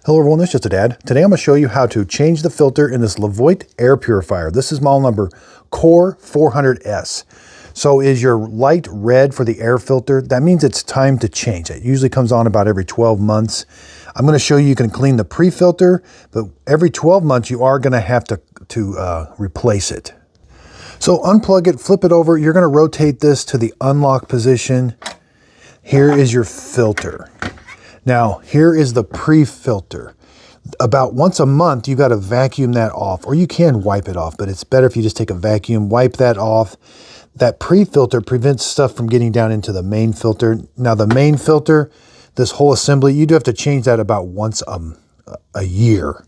Hello everyone, it's just a dad. Today I'm going to show you how to change the filter in this LEVOIT air purifier. This is model number Core 400S. So is your light red for the air filter? That means it's time to change. It usually comes on about every 12 months. I'm going to show you can clean the pre-filter, but every 12 months you are going to have to replace it. So unplug it, flip it over. You're going to rotate this to the unlock position. Here is your filter. Now, here is the pre-filter. About once a month, you got to vacuum that off, or you can wipe it off, but it's better if you just take a vacuum, wipe that off. That pre-filter prevents stuff from getting down into the main filter. Now, the main filter, this whole assembly, you do have to change that about once a year.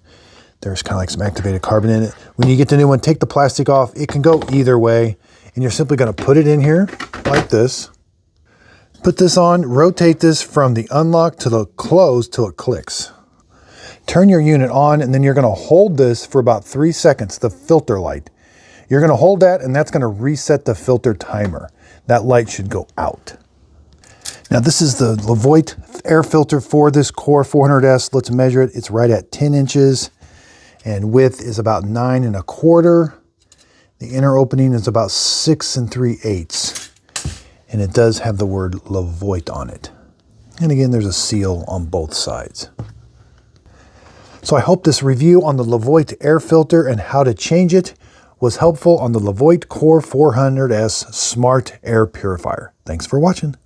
There's kind of like some activated carbon in it. When you get the new one, take the plastic off. It can go either way, and you're simply going to put it in here like this. Put this on, rotate this from the unlock to the close till it clicks. Turn your unit on, and then you're going to hold this for about 3 seconds, the filter light. You're going to hold that, and that's going to reset the filter timer. That light should go out. Now this is the LEVOIT air filter for this Core 400S. Let's measure it. It's right at 10 inches, and width is about 9 1/4. The inner opening is about 6 3/8. And it does have the word LEVOIT on it. And again, there's a seal on both sides. So I hope this review on the LEVOIT air filter and how to change it was helpful on the LEVOIT Core 400S Smart Air Purifier. Thanks for watching.